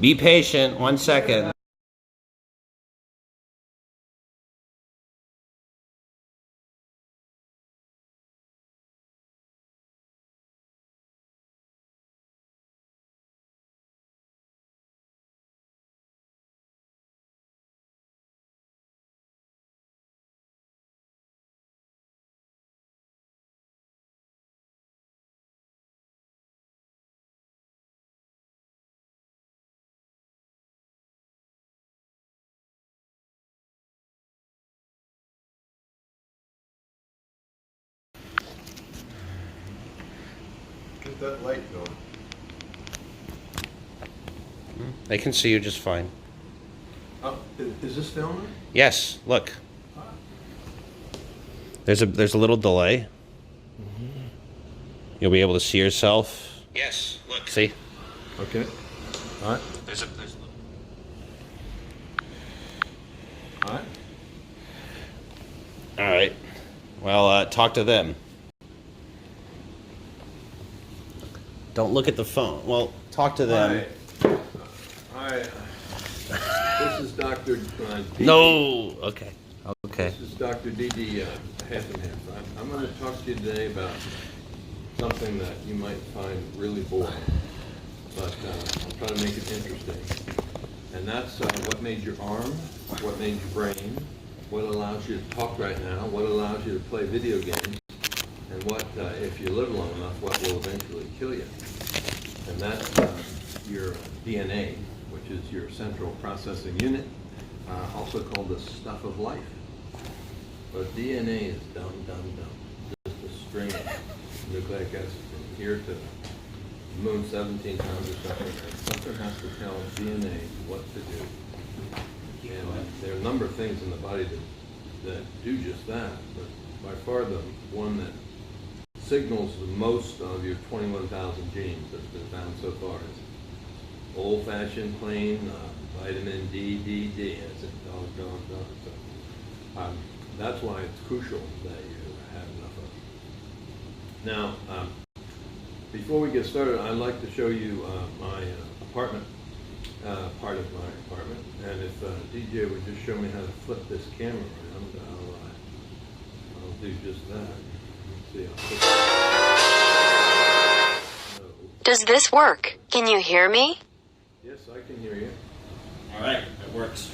Be patient. 1 second. Get that light going. They can see you just fine. Oh, is this filming? Yes, look. There's a little delay. You'll be able to see yourself. Yes, look. See? Okay. All right. There's a All right. All right. Well, talk to them. Don't look at the phone. Well, talk to them. Hi. This is Dr. DD. No. Okay. Okay. This is Dr. DD half and half. I'm going to talk to you today about something that you might find really boring, but I'll try to make it interesting. And that's what made your arm, what made your brain, what allows you to talk right now, what allows you to play video games, and what, if you live long enough, what will eventually kill you. And that's your DNA, which is your central processing unit, also called the stuff of life. But DNA is dumb. Just a string of nucleic acids from here to the moon 17 times or something. And something has to tell DNA what to do. And there are a number of things in the body that do just that. But by far the one that signals the most of your 21,000 genes that's been found so far is old-fashioned plain vitamin DDD. It's a doggone. So, that's why it's crucial that you have enough of it. Now, before we get started, I'd like to show you my apartment, part of my apartment. And if DJ would just show me how to flip this camera around, I'll do just that. Let's see. Does this work? Can you hear me? Yes, I can hear you. All right. It works.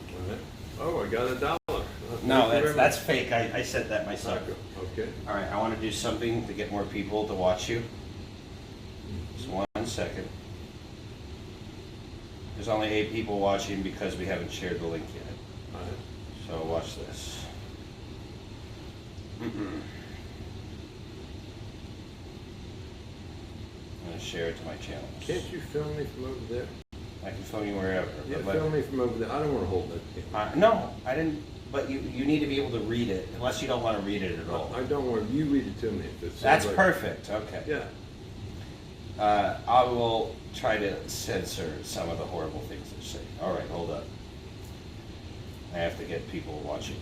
All right. Oh, I got $1. No, that's fake. I said that myself. Okay. All right. I want to do something to get more people to watch you. Just 1 second. There's only 8 people watching because we haven't shared the link yet. All right. So watch this. I'm going to share it to my channels. Can't you film me from over there? I can film you wherever. Yeah, but film me from over there. I don't want to hold that camera. No, I didn't. But you need to be able to read it, unless you don't want to read it at all. I don't want you read it to me. If it That's sounds like, perfect. Okay. Yeah. I will try to censor some of the horrible things they say. All right, hold up. I have to get people watching.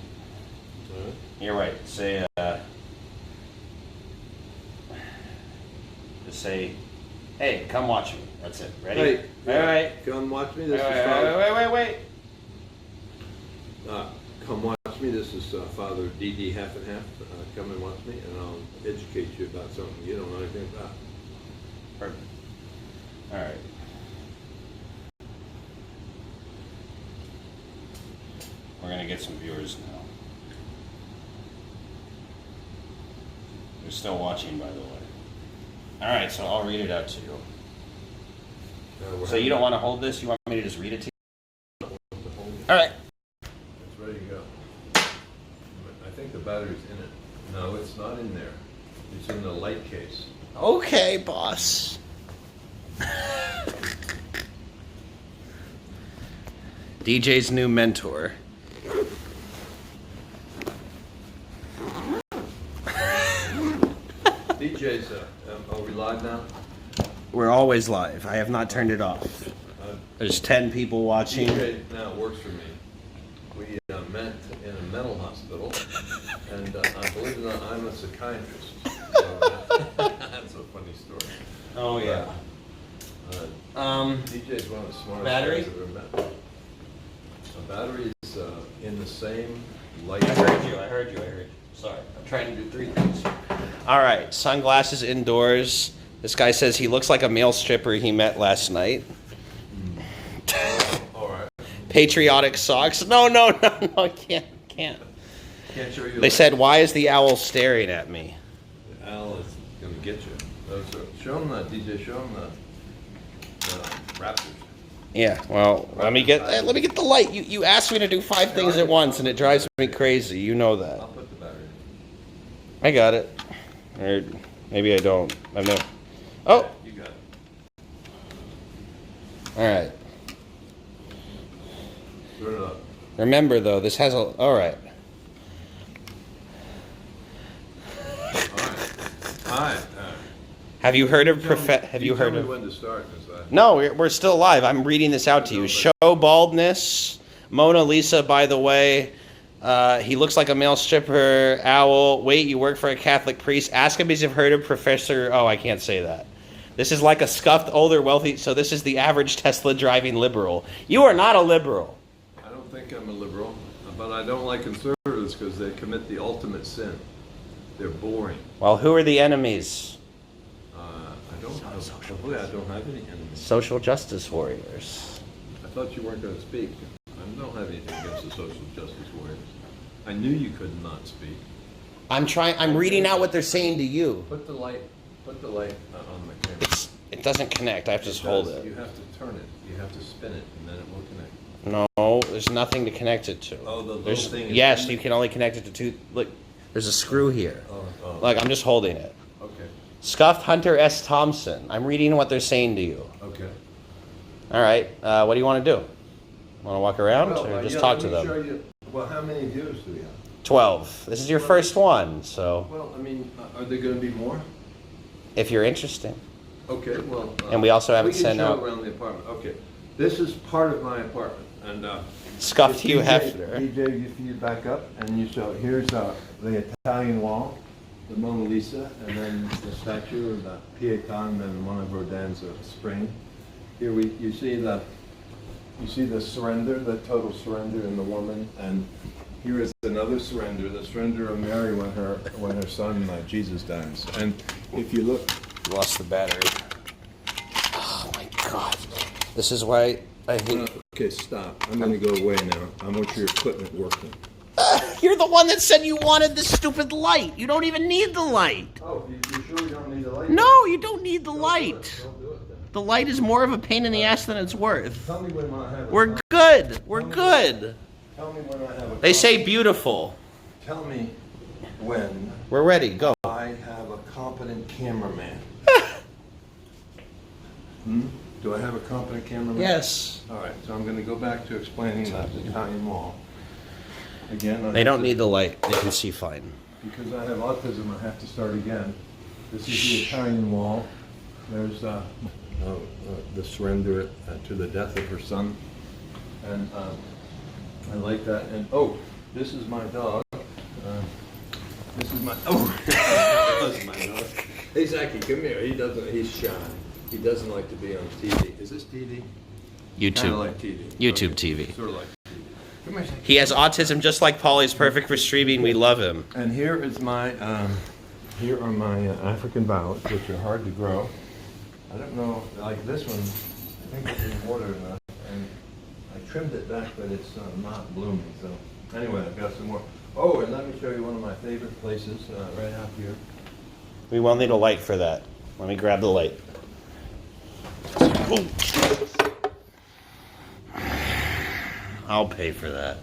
All right. You're right. Say, just say, hey, come watch me. That's it. Ready? Hey, all right. Come watch me. This Wait, is Father. wait. Come watch me. This is Father DD half and half. Come and watch me, and I'll educate you about something you don't know anything about. Perfect. All right. We're going to get some viewers now. They're still watching, by the way. All right, so I'll read it out to you. So you don't want to hold this? You want me to just read it to you? All right. It's ready to go. I think the battery's in it. No, it's not in there. It's in the light case. Okay, boss. DJ's new mentor. DJ's, are we live now? We're always live. I have not turned it off. There's 10 people watching. DJ now works for me. We met in a mental hospital, and I believe it or not, I'm a psychiatrist. So, that's a funny story. Oh, yeah. DJ's one of the smartest Battery? guys I've ever met. A battery is in the same light. I heard you. Sorry, I'm trying to do 3 things. All right, sunglasses indoors. This guy says he looks like a male stripper he met last night. All right. Patriotic socks. No, I can't. Can't show you. They said, why is the owl staring at me? The owl is going to get you. Show him that, DJ. Show him the Raptors. Yeah, well, let me get the light. You asked me to do 5 things at once, and it drives me crazy. You know that. I'll put the battery in. I got it. Or maybe I don't. I know. Oh! You got it. All right. Turn it up. Remember, though, this has a... All right. All right. Have you heard of... Have you heard of... when to start this? No, we're still live. I'm reading this out to you. Show baldness. Mona Lisa, by the way. He looks like a male stripper. Owl. Wait, you work for a Catholic priest. Ask him if you've heard of Professor... Oh, I can't say that. This is like a scuffed, older, wealthy... So this is the average Tesla driving liberal. You are not a liberal. I don't think I'm a liberal, but I don't like conservatives because they commit the ultimate sin. They're boring. Well, who are the enemies? I don't have any enemies. Social justice warriors. I thought you weren't going to speak. I don't have anything against the social justice warriors. I knew you could not speak. I'm reading out what they're saying to you. Put the light on the camera. It doesn't connect. I have to just hold it. You have to turn it. You have to spin it, and then it will connect. No, there's nothing to connect it to. Oh, the there's, little thing is... Yes, you can only connect it to 2... Look, there's a screw here. Look, I'm just holding it. Okay. Scuffed Hunter S. Thompson. I'm reading what they're saying to you. Okay. All right. What do you want to do? Want to walk around or just talk to them? Well, how many viewers do we have? 12. This is your first one, so... Well, I mean, are there going to be more? If you're interested. Okay, well... and we also haven't sent out... We can show around the apartment. Okay. This is part of my apartment, and... Scuffed Hugh Hefner. DJ, if you back up, and you show... Here's the Italian wall, the Mona Lisa, and then the statue of the Pietan and one of Rodin's Spring. Here you see the surrender, the total surrender in the woman, and here is another surrender, the surrender of Mary when her son Jesus dies. And if you look, Lost the battery. Oh my God! This is why I hate. Okay, stop. I'm going to go away now. I want your equipment working. You're the one that said you wanted this stupid light. You don't even need the light. Oh, you sure you don't need the light? No, you don't need the light. Don't do it then. The light is more of a pain in the ass than it's worth. Tell me when I have a... We're good. We're good. Tell me when I have a... They say beautiful. Tell me when We're ready. Go. I have a competent cameraman. Do I have a competent cameraman? Yes. All right, so I'm going to go back to explaining that Italian wall. Again, They don't need the light. They can see fine. Because I have autism, I have to start again. This is the Italian wall. There's the surrender to the death of her son. And I like that. And this is my dog. This is my that's my dog. Hey Zachy, come here. He's shy. He doesn't like to be on TV. Is this TV? YouTube. Kind of like TV. YouTube Okay. TV. Sort of like TV. Come here, Zachy. He has autism just like Paul. He's perfect for streaming. We love him. And here is my here are my African violets, which are hard to grow. I don't know, like this one, I think it's in water enough, and I trimmed it back, but it's not blooming. So anyway, I've got some more. Oh, and let me show you one of my favorite places right out here. We will need a light for that. Let me grab the light. I'll pay for that.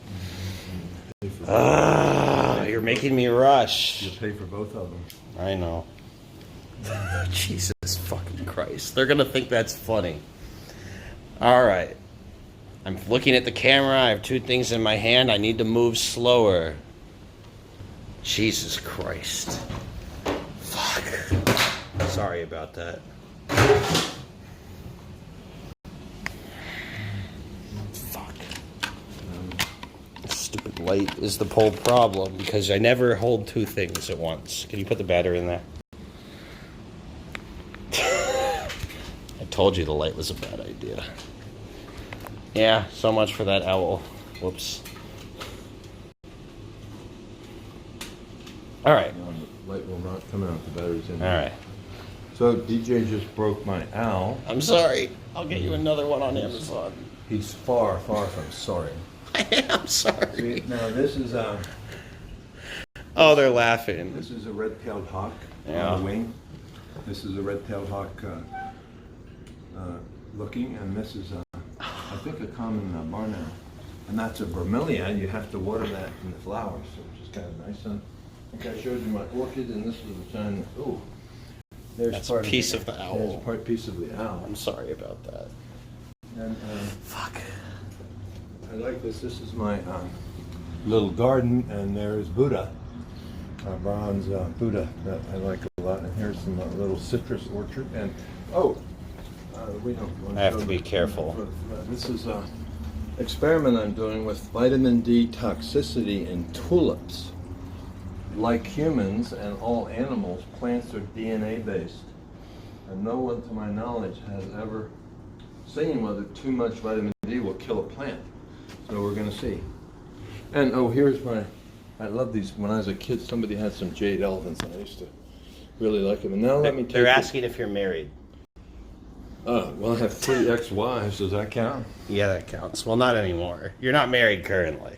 You're making me rush. You'll pay for both of them. I know. Jesus fucking Christ. They're going to think that's funny. All right. I'm looking at the camera. I have 2 things in my hand. I need to move slower. Jesus Christ. Fuck. Sorry about that. Fuck. Stupid light is the whole problem because I never hold 2 things at once. Can you put the battery in there? I told you the light was a bad idea. Yeah, so much for that owl. Whoops. All right. The light will not come out. The battery's in. All right. So DJ just broke my owl. I'm sorry. I'll get you another one on Amazon. He's far, far from sorry. I am sorry. See, now this is Oh, they're laughing. this is a red-tailed hawk Yeah. on the wing. This is a red-tailed hawk looking, and this is I think a common barn owl. And that's a bromeliad. You have to water that in the flowers, so which is kind of nice. I think I showed you my orchid, and this is the time. Oh, there's That's part a piece of the owl. There's part piece of the owl. I'm sorry about that. And Fuck. I like this. This is my little garden, and there's Buddha, a bronze Buddha that I like a lot. And here's some little citrus orchard. And we don't. want I have to show be them. careful. This is an experiment I'm doing with vitamin D toxicity in tulips. Like humans and all animals, plants are DNA based, and no one, to my knowledge, has ever seen whether too much vitamin D will kill a plant. So we're going to see. And here's I love these. When I was a kid, somebody had some jade elephants, and I used to really like them. And now let me take They're asking if you're married. Well, I have 3 ex-wives. Does that count? Yeah, that counts. Well, not anymore. You're not married currently.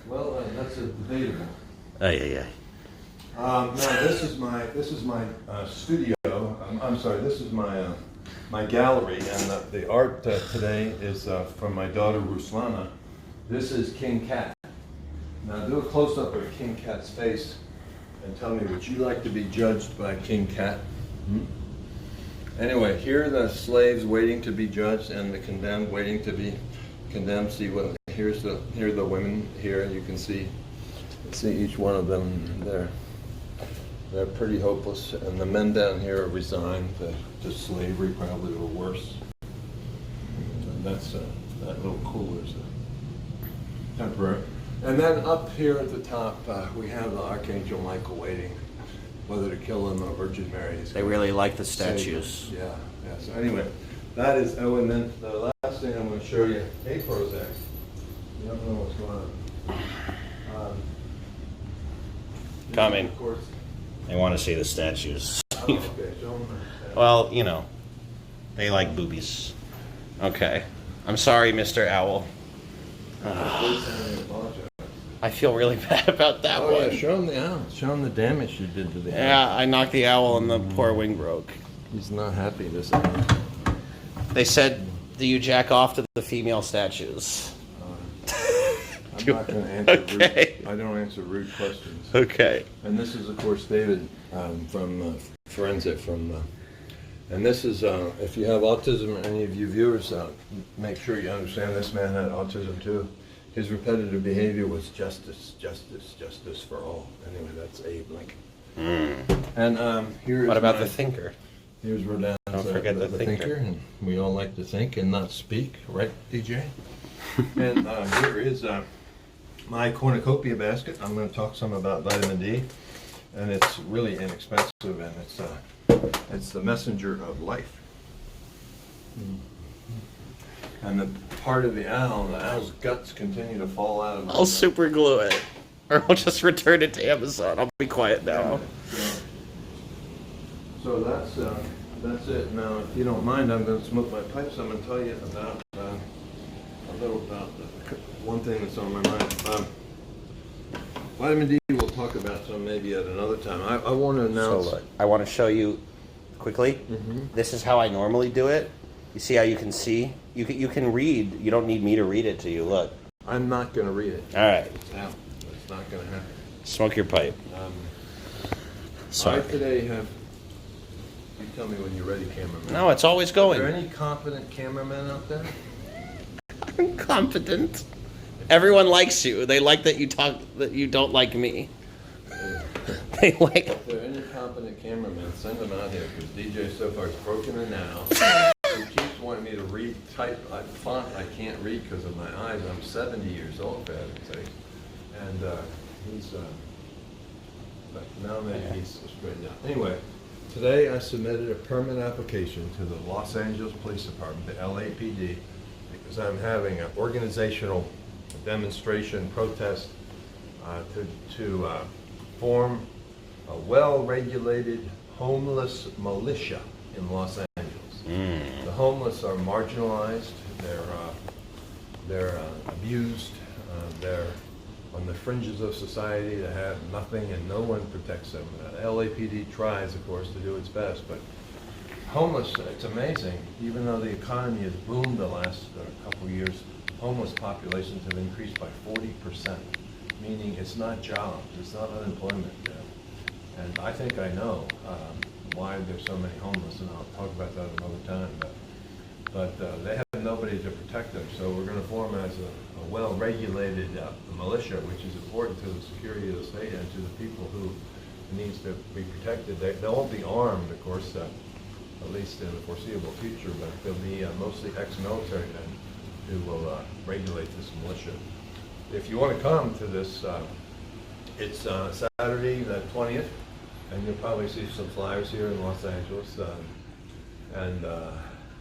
Well, that's debatable. Oh, yeah. No, this is my studio. I'm sorry. This is my gallery, and the art today is from my daughter Ruslana. This is King Cat. Now do a close-up of King Cat's face, and tell me, would you like to be judged by King Cat? Anyway, here are the slaves waiting to be judged, and the condemned waiting to be condemned. See what? Here are the women. Here you can see each one of them. They're pretty hopeless, and the men down here are resigned to slavery, probably or worse. And that's that little cooler's temporary. And then up here at the top, we have the Archangel Michael waiting, whether to kill him or Virgin Mary. They really like the statues. Yeah. So anyway, that is. Oh, and then the last thing I'm going to show you. Hey, Prozac. You don't know what's going on. Coming. Of course. They want to see the statues. Okay, show them. Well, they like boobies. Okay. I'm sorry, Mr. Owl. I feel really bad about that one. Yeah, show him the owl. Show him the damage you did to the owl. Yeah, I knocked the owl and the poor wing broke. He's not happy this owl. They said, do you jack off to the female statues? I'm not going to answer Okay. I don't answer rude questions. Okay. And this is, of course, David from Forensic. And this is, if you have autism, any of you viewers, make sure you understand this man had autism too. His repetitive behavior was justice for all. Anyway, that's Abe Lincoln. And here is What about the thinker? Here's Rodin's Don't forget the thinker. And we all like to think and not speak, right, DJ? And here is my cornucopia basket. I'm going to talk some about vitamin D, and it's really inexpensive, and it's the messenger of life. And the part of the owl's guts continue to fall out of my I'll super glue it. Or I'll just return it to Amazon. I'll be quiet now. So that's it. Now, if you don't mind, I'm going to smoke my pipes. I'm going to tell you about a little about one thing that's on my mind. Vitamin D, we'll talk about some maybe at another time. I want to announce. So I want to show you quickly. This is how I normally do it. You see how you can see? You can read. You don't need me to read it to you. Look. I'm not going to read it. All right. It's out. It's not going to happen. Smoke your pipe. Sorry. I today have. You tell me when you're ready, cameraman. No, it's always Are going. there any competent cameramen out there? I'm confident. Everyone likes you. They like that you talk. That you don't like me. They like. If there are any competent cameramen, send them out here because DJ so far is broken it now. He keeps wanting me to type font I can't read because of my eyes. I'm 70 years old, for heaven's sake. And he's, but now maybe he's straightened out. Anyway, Today I submitted a permit application to the Los Angeles Police Department, the LAPD, because I'm having an organizational demonstration protest to form a well-regulated homeless militia in Los Angeles. The homeless are marginalized, they're abused, they're on the fringes of society, they have nothing and no one protects them. LAPD tries, of course, to do its best, but homeless, it's amazing. Even though the economy has boomed the last couple of years, homeless populations have increased by 40%, meaning it's not jobs, it's not unemployment. And I think I know why there's so many homeless, and I'll talk about that another time. But they have nobody to protect them, so we're going to form as a well-regulated militia, which is important to the security of the state and to the people who needs to be protected. They won't be armed, of course, at least in the foreseeable future, but they'll be mostly ex-military men who will regulate this militia. If you want to come to this, it's Saturday the 20th, and you'll probably see some flyers here in Los Angeles.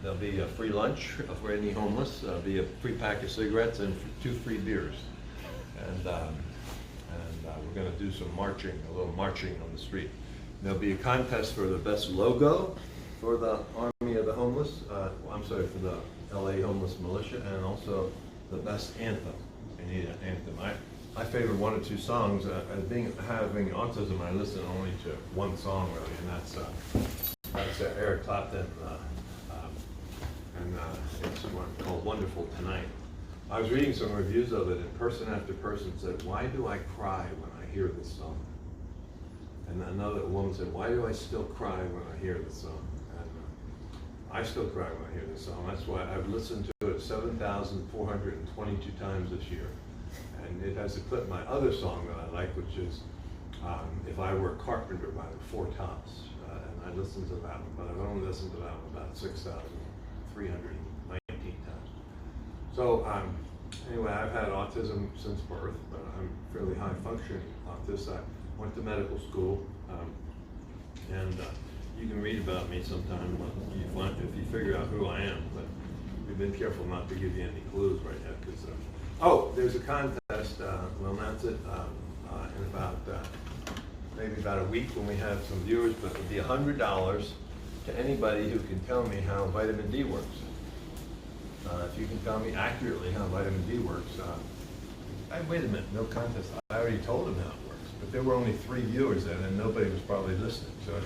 There'll be a free lunch for any homeless. There'll be a free pack of cigarettes and 2 free beers. And we're going to do some marching, a little marching on the street. There'll be a contest for the best logo for the Army of the Homeless. For the LA Homeless Militia, and also the best anthem. I need an anthem. I favor 1 or 2 songs. Having autism, I listen only to one song really, and that's Eric Clapton. It's one called Wonderful Tonight. I was reading some reviews of it, and person after person said, "Why do I cry when I hear this song?" And another woman said, "Why do I still cry when I hear this song?" And I still cry when I hear this song. That's why I've listened to it 7,422 times this year. And it has a clip, my other song that I like, which is If I Were a Carpenter by the Four Tops. And I listened to that one, but I've only listened to that one about 6,319 times. So anyway, I've had autism since birth, but I'm fairly high functioning autist. I went to medical school, and you can read about me sometime if you figure out who I am. But we've been careful not to give you any clues right now, because there's a contest. We'll announce it in about maybe about a week when we have some viewers. But it'll be $100 to anybody who can tell me how vitamin D works. If you can tell me accurately how vitamin D works. Wait a minute, no contest. I already told them how it works, but there were only 3 viewers then, and nobody was probably listening. So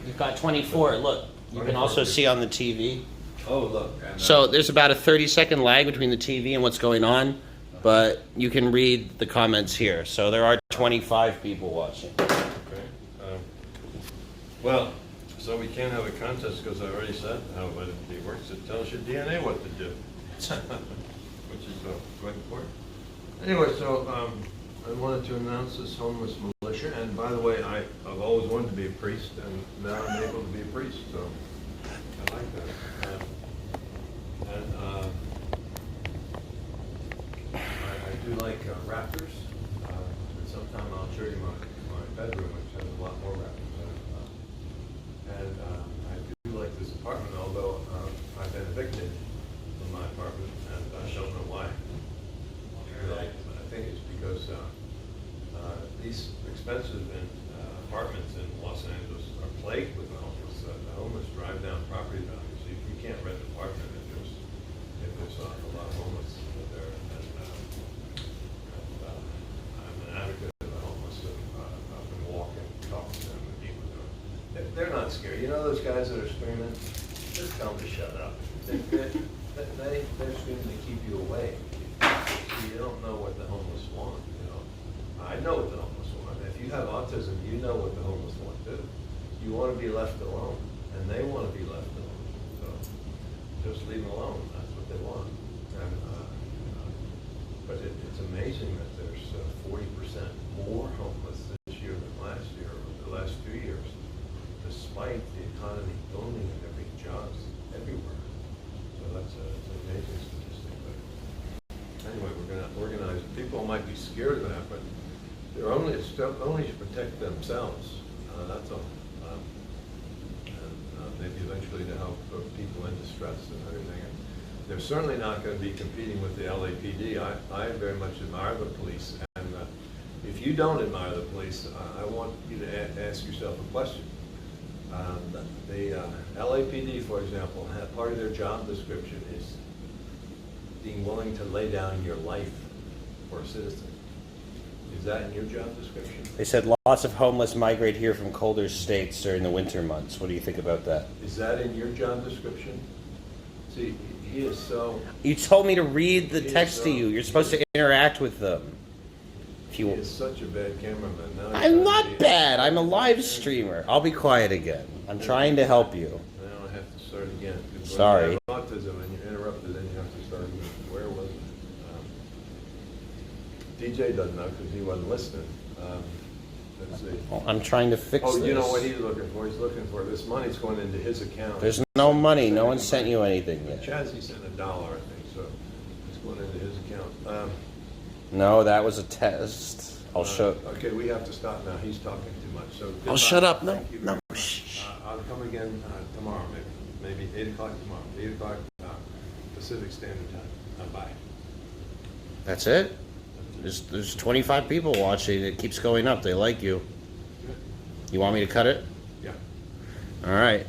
You've got 24. Look, you can also see on the TV. Oh, look. So there's about a 30-second lag between the TV and what's going on, but you can read the comments here. So there are 25 people watching. Okay. Well, so we can't have a contest because I already said how vitamin D works. It tells your DNA what to do, which is quite important. Anyway, so I wanted to announce this homeless militia. And by the way, I've always wanted to be a priest, and now I'm able to be a priest. So I like that. I do like raptors. Sometime I'll show you my bedroom, which has a lot more raptors. I do like this apartment, although I've been evicted from my apartment, and I don't know why. I think it's because these expensive apartments in Los Angeles are plagued with the homeless. The homeless drive down property values. You can't rent an apartment if there's a lot of homeless there. I'm an advocate of the homeless, and I've been walking, talking to them, and meet with them. They're not scary. You know those guys that are screaming? Just tell them to shut up. They're screaming to keep you away. You don't know what the homeless want. I know what the homeless want. If you have autism, you know what the homeless want too. You want to be left alone, and they want to be left alone. So just leave them alone. That's what they want. And, but it's amazing that there's 40% more homeless this year than last year, or the last 2 years, despite the economy booming and there being jobs everywhere. So that's an amazing statistic. But anyway, we're going to organize. People might be scared of that, but it's only to protect themselves. That's all. And maybe eventually to help people in distress and everything. And they're certainly not going to be competing with the LAPD. I very much admire the police. And if you don't admire the police, I want you to ask yourself a question. The LAPD, for example, part of their job description is being willing to lay down your life for a citizen. Is that in your job description? They said lots of homeless migrate here from colder states during the winter months. What do you think about that? Is that in your job description? See, he is so... You told me to read the text to you. You're supposed to interact with them. He is such a bad cameraman. Now I'm not bad. I'm a live streamer. I'll be quiet again. I'm trying to help you. Now I have to start again. Sorry. When you have autism and you interrupted, then you have to start again. Where was it? DJ doesn't know because he wasn't listening. Let's see. Well, I'm trying to fix this. Oh, you know what he's looking for? He's looking for this money's going into his account. There's no money. No one sent you anything yet. Chazzy sent $1, I think, so it's going into his account. No, that was a test. I'll show. Okay, we have to stop now. He's talking too much. So I'll shut up. No, Thank you no. very much. I'll come again tomorrow, maybe 8 o'clock tomorrow. 8 o'clock Pacific Standard Time. Bye. That's it? There's 25 people watching. It keeps going up. They like you. You want me to cut it? Yeah. All right.